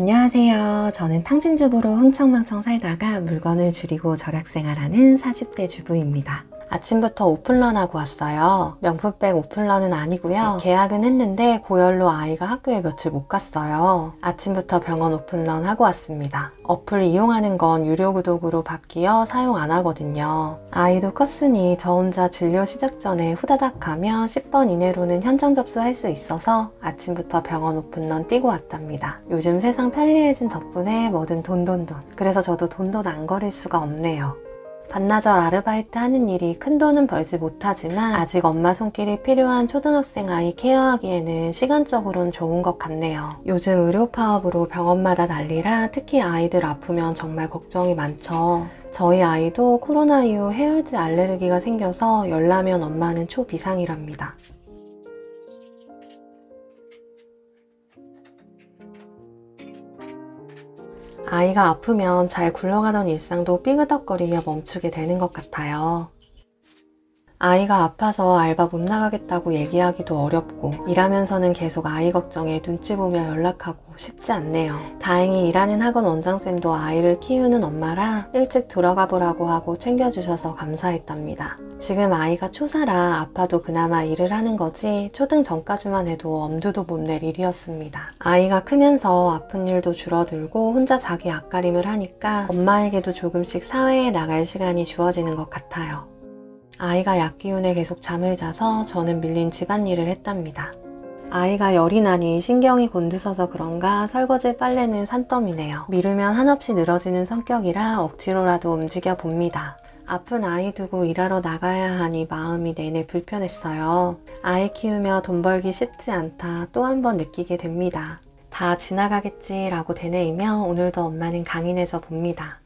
안녕하세요. 저는 탕진주부로 흥청망청 살다가 물건을 줄이고 절약생활하는 40대 주부입니다. 아침부터 오픈런하고 왔어요. 명품백 오픈런은 아니고요. 계약은 했는데 고열로 아이가 학교에 며칠 못 갔어요. 아침부터 병원 오픈런 하고 왔습니다. 어플 이용하는 건 유료 구독으로 바뀌어 사용 안 하거든요. 아이도 컸으니 저 혼자 진료 시작 전에 후다닥 가면 10번 이내로는 현장 접수할 수 있어서 아침부터 병원 오픈런 뛰고 왔답니다. 요즘 세상 편리해진 덕분에 뭐든 돈. 그래서 저도 돈도 안 거릴 수가 없네요. 반나절 아르바이트 하는 일이 큰돈은 벌지 못하지만 아직 엄마 손길이 필요한 초등학생 아이 케어하기에는 시간적으로는 좋은 것 같네요. 요즘 의료 파업으로 병원마다 난리라 특히 아이들 아프면 정말 걱정이 많죠. 저희 아이도 코로나 이후 해열제 알레르기가 생겨서 열나면 엄마는 초비상이랍니다. 아이가 아프면 잘 굴러가던 일상도 삐그덕거리며 멈추게 되는 것 같아요. 아이가 아파서 알바 못 나가겠다고 얘기하기도 어렵고 일하면서는 계속 아이 걱정에 눈치 보며 연락하고 쉽지 않네요. 다행히 일하는 학원 원장쌤도 아이를 키우는 엄마라 일찍 들어가 보라고 하고 챙겨주셔서 감사했답니다. 지금 아이가 초사라 아파도 그나마 일을 하는 거지 초등 전까지만 해도 엄두도 못 낼 일이었습니다. 아이가 크면서 아픈 일도 줄어들고 혼자 자기 앞가림을 하니까 엄마에게도 조금씩 사회에 나갈 시간이 주어지는 것 같아요. 아이가 약기운에 계속 잠을 자서 저는 밀린 집안일을 했답니다. 아이가 열이 나니 신경이 곤두서서 그런가 설거지 빨래는 산더미네요. 미루면 한없이 늘어지는 성격이라 억지로라도 움직여 봅니다. 아픈 아이 두고 일하러 나가야 하니 마음이 내내 불편했어요. 아이 키우며 돈 벌기 쉽지 않다 또 한 번 느끼게 됩니다. 다 지나가겠지라고 되뇌이며 오늘도 엄마는 강인해져 봅니다.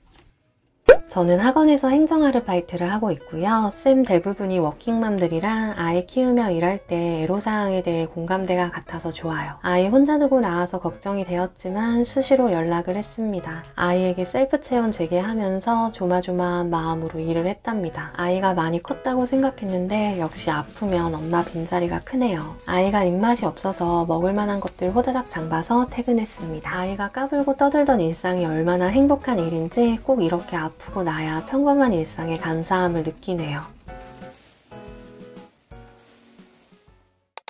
저는 학원에서 행정 아르바이트를 하고 있고요. 쌤 대부분이 워킹맘들이라 아이 키우며 일할 때 애로사항에 대해 공감대가 같아서 좋아요. 아이 혼자 두고 나와서 걱정이 되었지만 수시로 연락을 했습니다. 아이에게 셀프 체온 재개하면서 조마조마한 마음으로 일을 했답니다. 아이가 많이 컸다고 생각했는데 역시 아프면 엄마 빈자리가 크네요. 아이가 입맛이 없어서 먹을 만한 것들 호다닥 장봐서 퇴근했습니다. 아이가 까불고 떠들던 일상이 얼마나 행복한 일인지 꼭 이렇게 아프고 나야 평범한 일상에 감사함을 느끼네요.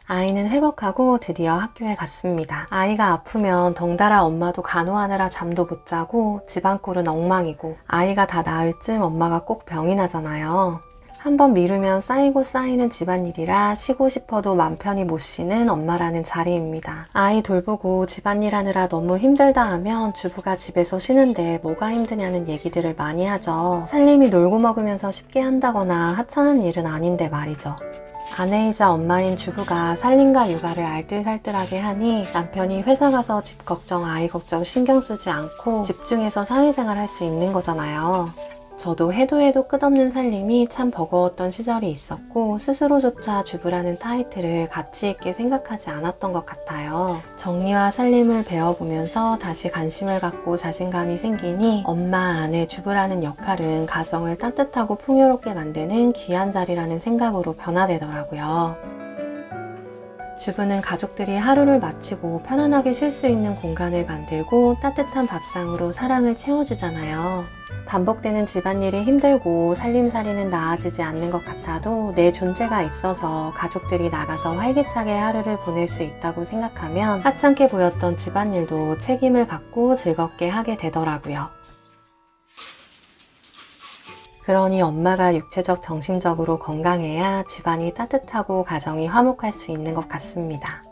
아이는 회복하고 드디어 학교에 갔습니다. 아이가 아프면 덩달아 엄마도 간호하느라 잠도 못 자고 집안꼴은 엉망이고 아이가 다 나을 쯤 엄마가 꼭 병이 나잖아요. 한번 미루면 쌓이고 쌓이는 집안일이라 쉬고 싶어도 맘 편히 못 쉬는 엄마라는 자리입니다. 아이 돌보고 집안일 하느라 너무 힘들다 하면 주부가 집에서 쉬는데 뭐가 힘드냐는 얘기들을 많이 하죠. 살림이 놀고 먹으면서 쉽게 한다거나 하찮은 일은 아닌데 말이죠. 아내이자 엄마인 주부가 살림과 육아를 알뜰살뜰하게 하니 남편이 회사 가서 집 걱정, 아이 걱정 신경 쓰지 않고 집중해서 사회생활 할 수 있는 거잖아요. 저도 해도 끝없는 살림이 참 버거웠던 시절이 있었고 스스로조차 주부라는 타이틀을 가치 있게 생각하지 않았던 것 같아요. 정리와 살림을 배워보면서 다시 관심을 갖고 자신감이 생기니 엄마, 아내, 주부라는 역할은 가정을 따뜻하고 풍요롭게 만드는 귀한 자리라는 생각으로 변화되더라고요. 주부는 가족들이 하루를 마치고 편안하게 쉴 수 있는 공간을 만들고 따뜻한 밥상으로 사랑을 채워주잖아요. 반복되는 집안일이 힘들고 살림살이는 나아지지 않는 것 같아도 내 존재가 있어서 가족들이 나가서 활기차게 하루를 보낼 수 있다고 생각하면 하찮게 보였던 집안일도 책임을 갖고 즐겁게 하게 되더라고요. 그러니 엄마가 육체적, 정신적으로 건강해야 집안이 따뜻하고 가정이 화목할 수 있는 것 같습니다.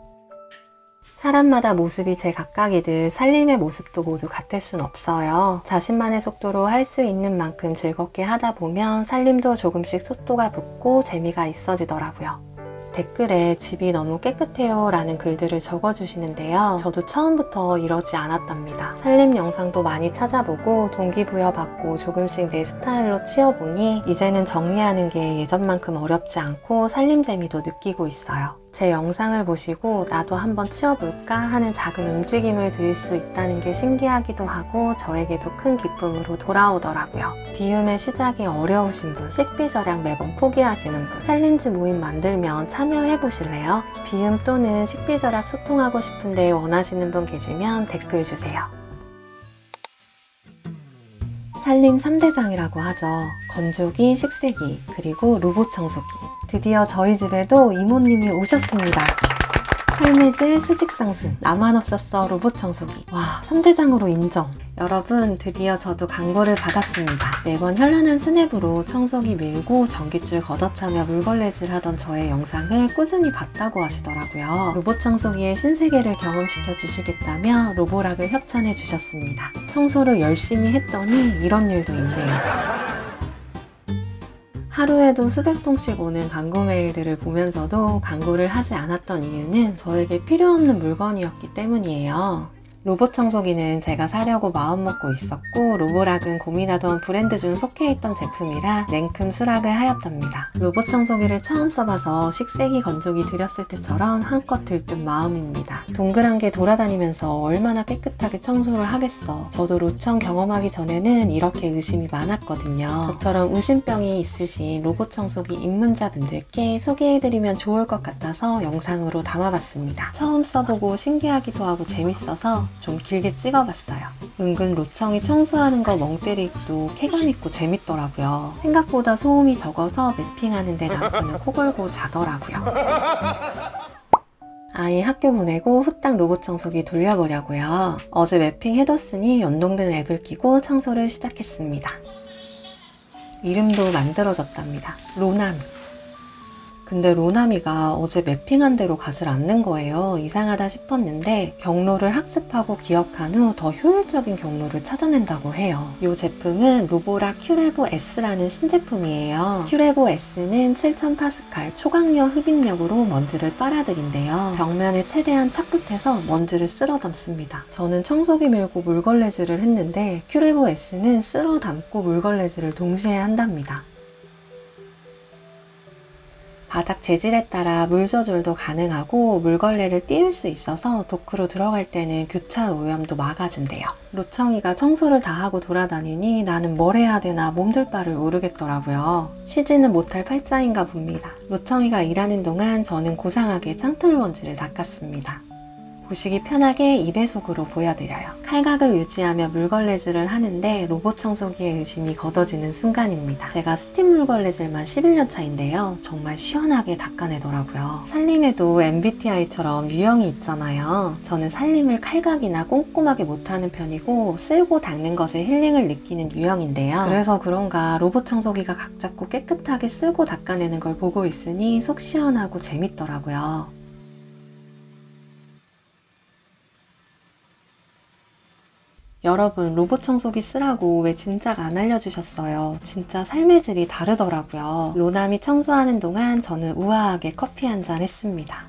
사람마다 모습이 제각각이듯 살림의 모습도 모두 같을 순 없어요. 자신만의 속도로 할 수 있는 만큼 즐겁게 하다 보면 살림도 조금씩 속도가 붙고 재미가 있어지더라고요. 댓글에 집이 너무 깨끗해요 라는 글들을 적어주시는데요. 저도 처음부터 이러지 않았답니다. 살림 영상도 많이 찾아보고 동기부여 받고 조금씩 내 스타일로 치워보니 이제는 정리하는 게 예전만큼 어렵지 않고 살림 재미도 느끼고 있어요. 제 영상을 보시고 나도 한번 치워볼까 하는 작은 움직임을 들일 수 있다는 게 신기하기도 하고 저에게도 큰 기쁨으로 돌아오더라고요. 비움의 시작이 어려우신 분, 식비절약 매번 포기하시는 분, 챌린지 모임 만들면 참여해보실래요? 비움 또는 식비절약 소통하고 싶은데 원하시는 분 계시면 댓글 주세요. 살림 3대장이라고 하죠. 건조기, 식세기, 그리고 로봇 청소기. 드디어 저희 집에도 이모님이 오셨습니다. 삶의 질, 수직 상승, 나만 없었어 로봇 청소기. 와, 3대장으로 인정. 여러분, 드디어 저도 광고를 받았습니다. 매번 현란한 스냅으로 청소기 밀고 전깃줄 걷어차며 물걸레질 하던 저의 영상을 꾸준히 봤다고 하시더라고요. 로봇 청소기의 신세계를 경험시켜 주시겠다며 로보락을 협찬해 주셨습니다. 청소를 열심히 했더니 이런 일도 있네요. 하루에도 수백 통씩 오는 광고 메일들을 보면서도 광고를 하지 않았던 이유는 저에게 필요 없는 물건이었기 때문이에요. 로봇 청소기는 제가 사려고 마음먹고 있었고 로보락은 고민하던 브랜드 중 속해 있던 제품이라 냉큼 수락을 하였답니다. 로봇 청소기를 처음 써봐서 식세기 건조기 드렸을 때처럼 한껏 들뜬 마음입니다. 동그란 게 돌아다니면서 얼마나 깨끗하게 청소를 하겠어. 저도 로청 경험하기 전에는 이렇게 의심이 많았거든요. 저처럼 의심병이 있으신 로봇 청소기 입문자분들께 소개해드리면 좋을 것 같아서 영상으로 담아봤습니다. 처음 써보고 신기하기도 하고 재밌어서 좀 길게 찍어봤어요. 은근 로청이 청소하는 거 멍 때리기도 쾌감있고 재밌더라고요. 생각보다 소음이 적어서 매핑하는데 남편은 코 골고 자더라고요. 아이 학교 보내고 후딱 로봇 청소기 돌려보려고요. 어제 매핑 해뒀으니 연동된 앱을 끼고 청소를 시작했습니다. 이름도 만들어졌답니다. 로나미. 근데 로나미가 어제 매핑한 대로 가질 않는 거예요. 이상하다 싶었는데 경로를 학습하고 기억한 후 더 효율적인 경로를 찾아낸다고 해요. 이 제품은 로보락 큐레보 S라는 신제품이에요. 큐레보 S는 7000파스칼 초강력 흡입력으로 먼지를 빨아들인대요. 벽면에 최대한 착붙해서 먼지를 쓸어 담습니다. 저는 청소기 밀고 물걸레질을 했는데 큐레보 S는 쓸어 담고 물걸레질을 동시에 한답니다. 바닥 재질에 따라 물 조절도 가능하고 물걸레를 띄울 수 있어서 도크로 들어갈 때는 교차 오염도 막아준대요. 로청이가 청소를 다 하고 돌아다니니 나는 뭘 해야 되나 몸둘 바를 모르겠더라고요. 쉬지는 못할 팔자인가 봅니다. 로청이가 일하는 동안 저는 고상하게 창틀 먼지를 닦았습니다. 보시기 편하게 2배속으로 보여드려요. 칼각을 유지하며 물걸레질을 하는데 로봇 청소기의 의심이 걷어지는 순간입니다. 제가 스팀 물걸레질만 11년 차인데요. 정말 시원하게 닦아내더라고요. 살림에도 MBTI처럼 유형이 있잖아요. 저는 살림을 칼각이나 꼼꼼하게 못하는 편이고 쓸고 닦는 것에 힐링을 느끼는 유형인데요. 그래서 그런가 로봇 청소기가 각 잡고 깨끗하게 쓸고 닦아내는 걸 보고 있으니 속 시원하고 재밌더라고요. 여러분, 로봇 청소기 쓰라고 왜 진작 안 알려주셨어요? 진짜 삶의 질이 다르더라고요. 로나미 청소하는 동안 저는 우아하게 커피 한잔 했습니다.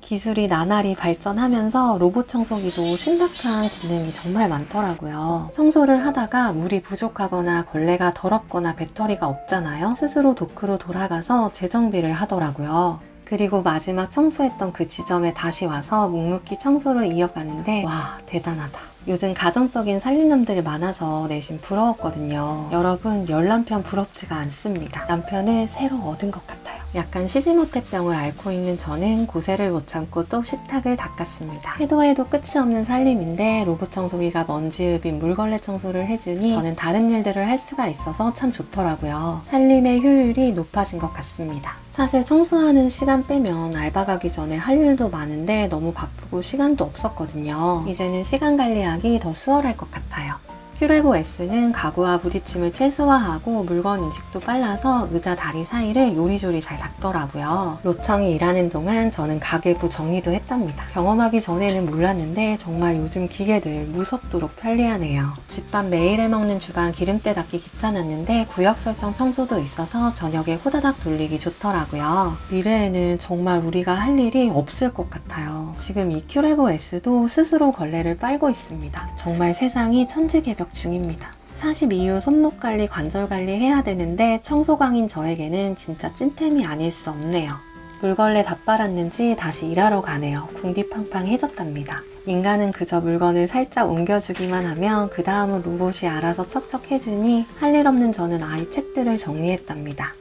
기술이 나날이 발전하면서 로봇 청소기도 신박한 기능이 정말 많더라고요. 청소를 하다가 물이 부족하거나 걸레가 더럽거나 배터리가 없잖아요. 스스로 도크로 돌아가서 재정비를 하더라고요. 그리고 마지막 청소했던 그 지점에 다시 와서 묵묵히 청소를 이어가는데 와, 대단하다. 요즘 가정적인 살림남들이 많아서 내심 부러웠거든요. 여러분, 열남편 부럽지가 않습니다. 남편을 새로 얻은 것 같아요. 약간 시지모태병을 앓고 있는 저는 고세를 못 참고 또 식탁을 닦았습니다. 해도 해도 끝이 없는 살림인데 로봇 청소기가 먼지 흡입 물걸레 청소를 해주니 저는 다른 일들을 할 수가 있어서 참 좋더라고요. 살림의 효율이 높아진 것 같습니다. 사실 청소하는 시간 빼면 알바 가기 전에 할 일도 많은데 너무 바쁘고 시간도 없었거든요. 이제는 시간 관리하기 더 수월할 것 같아요. 큐레보 S는 가구와 부딪힘을 최소화하고 물건 인식도 빨라서 의자 다리 사이를 요리조리 잘 닦더라고요. 로청이 일하는 동안 저는 가계부 정리도 했답니다. 경험하기 전에는 몰랐는데 정말 요즘 기계들 무섭도록 편리하네요. 집밥 매일 해먹는 주방 기름때 닦기 귀찮았는데 구역 설정 청소도 있어서 저녁에 호다닥 돌리기 좋더라고요. 미래에는 정말 우리가 할 일이 없을 것 같아요. 지금 이 큐레보 S도 스스로 걸레를 빨고 있습니다. 정말 세상이 천지개벽 중입니다. 40 이후 손목 관리, 관절 관리 해야 되는데 청소광인 저에게는 진짜 찐템이 아닐 수 없네요. 물걸레 다 빨았는지 다시 일하러 가네요. 궁디팡팡해졌답니다. 인간은 그저 물건을 살짝 옮겨주기만 하면 그 다음은 로봇이 알아서 척척 해주니 할 일 없는 저는 아이 책들을 정리했답니다.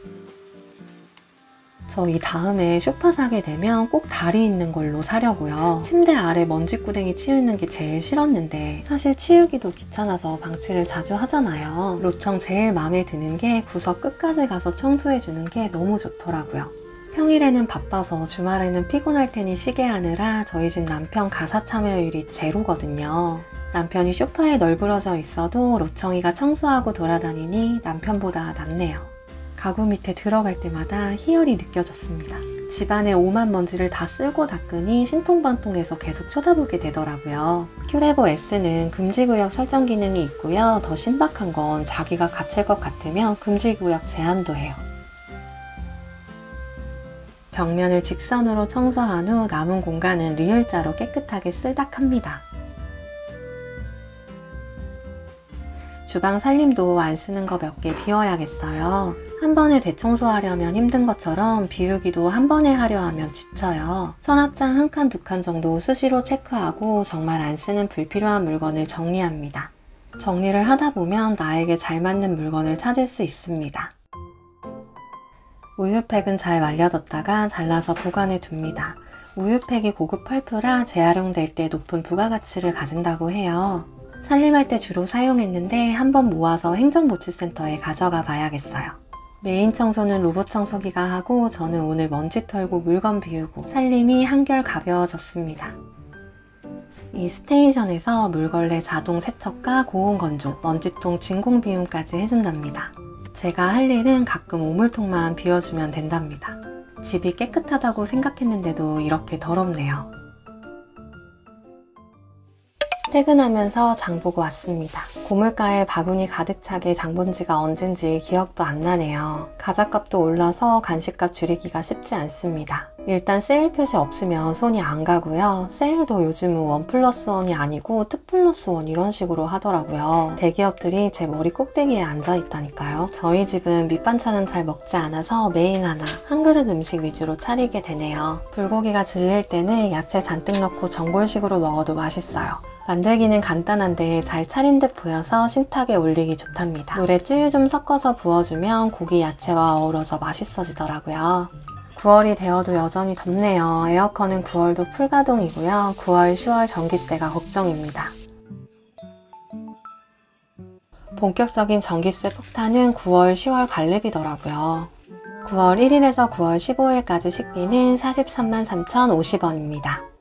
저 이 다음에 소파 사게 되면 꼭 다리 있는 걸로 사려고요. 침대 아래 먼지구덩이 치우는 게 제일 싫었는데 사실 치우기도 귀찮아서 방치를 자주 하잖아요. 로청 제일 마음에 드는 게 구석 끝까지 가서 청소해주는 게 너무 좋더라고요. 평일에는 바빠서 주말에는 피곤할 테니 쉬게 하느라 저희 집 남편 가사 참여율이 제로거든요. 남편이 소파에 널브러져 있어도 로청이가 청소하고 돌아다니니 남편보다 낫네요. 가구 밑에 들어갈 때마다 희열이 느껴졌습니다. 집안의 오만 먼지를 다 쓸고 닦으니 신통방통해서 계속 쳐다보게 되더라고요. 큐레보 S는 금지구역 설정 기능이 있고요. 더 신박한 건 자기가 갇힐 것 같으면 금지구역 제한도 해요. 벽면을 직선으로 청소한 후 남은 공간은 리을자로 깨끗하게 쓸닥합니다. 주방 살림도 안 쓰는 거 몇 개 비워야겠어요. 한 번에 대청소하려면 힘든 것처럼 비우기도 한 번에 하려 하면 지쳐요. 서랍장 한 칸, 두 칸 정도 수시로 체크하고 정말 안 쓰는 불필요한 물건을 정리합니다. 정리를 하다 보면 나에게 잘 맞는 물건을 찾을 수 있습니다. 우유팩은 잘 말려뒀다가 잘라서 보관해 둡니다. 우유팩이 고급 펄프라 재활용될 때 높은 부가가치를 가진다고 해요. 살림할 때 주로 사용했는데 한번 모아서 행정복지센터에 가져가 봐야겠어요. 메인 청소는 로봇 청소기가 하고 저는 오늘 먼지 털고 물건 비우고 살림이 한결 가벼워졌습니다. 이 스테이션에서 물걸레 자동 세척과 고온 건조, 먼지통 진공 비움까지 해준답니다. 제가 할 일은 가끔 오물통만 비워주면 된답니다. 집이 깨끗하다고 생각했는데도 이렇게 더럽네요. 퇴근하면서 장 보고 왔습니다. 고물가에 바구니 가득 차게 장 본 지가 언젠지 기억도 안 나네요. 과자값도 올라서 간식값 줄이기가 쉽지 않습니다. 일단 세일 표시 없으면 손이 안 가고요. 세일도 요즘은 1+1이 아니고 2+1 이런 식으로 하더라고요. 대기업들이 제 머리 꼭대기에 앉아 있다니까요. 저희 집은 밑반찬은 잘 먹지 않아서 메인 하나, 한 그릇 음식 위주로 차리게 되네요. 불고기가 질릴 때는 야채 잔뜩 넣고 전골식으로 먹어도 맛있어요. 만들기는 간단한데 잘 차린 듯 보여서 식탁에 올리기 좋답니다. 물에 쯔유 좀 섞어서 부어주면 고기 야채와 어우러져 맛있어지더라고요. 9월이 되어도 여전히 덥네요. 에어컨은 9월도 풀가동이고요. 9월, 10월 전기세가 걱정입니다. 본격적인 전기세 폭탄은 9월, 10월 관리비더라고요. 9월 1일에서 9월 15일까지 식비는 43만 3,050원입니다.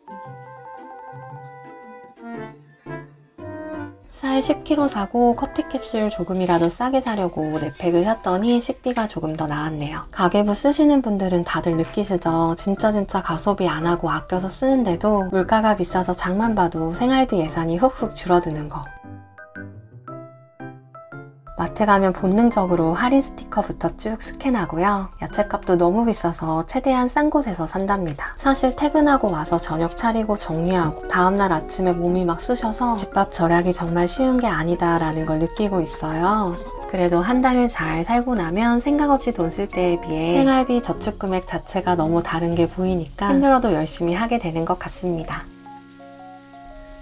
쌀 10kg 사고 커피 캡슐 조금이라도 싸게 사려고 4팩을 샀더니 식비가 조금 더 나왔네요. 가계부 쓰시는 분들은 다들 느끼시죠? 진짜 가소비 안 하고 아껴서 쓰는데도 물가가 비싸서 장만 봐도 생활비 예산이 훅훅 줄어드는 거. 마트 가면 본능적으로 할인 스티커부터 쭉 스캔하고요. 야채값도 너무 비싸서 최대한 싼 곳에서 산답니다. 사실 퇴근하고 와서 저녁 차리고 정리하고 다음날 아침에 몸이 막 쑤셔서 집밥 절약이 정말 쉬운 게 아니다 라는 걸 느끼고 있어요. 그래도 한 달을 잘 살고 나면 생각 없이 돈 쓸 때에 비해 생활비 저축 금액 자체가 너무 다른 게 보이니까 힘들어도 열심히 하게 되는 것 같습니다.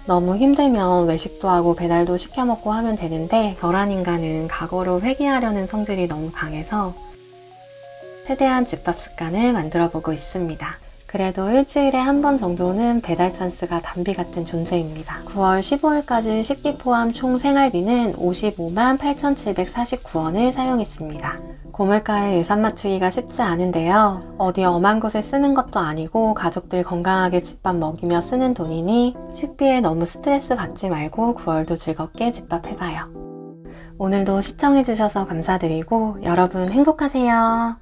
너무 힘들면 외식도 하고 배달도 시켜 먹고 하면 되는데 저란 인간은 과거로 회귀하려는 성질이 너무 강해서 최대한 집밥 습관을 만들어 보고 있습니다. 그래도 일주일에 한 번 정도는 배달 찬스가 단비 같은 존재입니다. 9월 15일까지 식비 포함 총 생활비는 55만 8,749원을 사용했습니다. 고물가에 예산 맞추기가 쉽지 않은데요. 어디 엄한 곳에 쓰는 것도 아니고 가족들 건강하게 집밥 먹이며 쓰는 돈이니 식비에 너무 스트레스 받지 말고 9월도 즐겁게 집밥해봐요. 오늘도 시청해주셔서 감사드리고 여러분 행복하세요.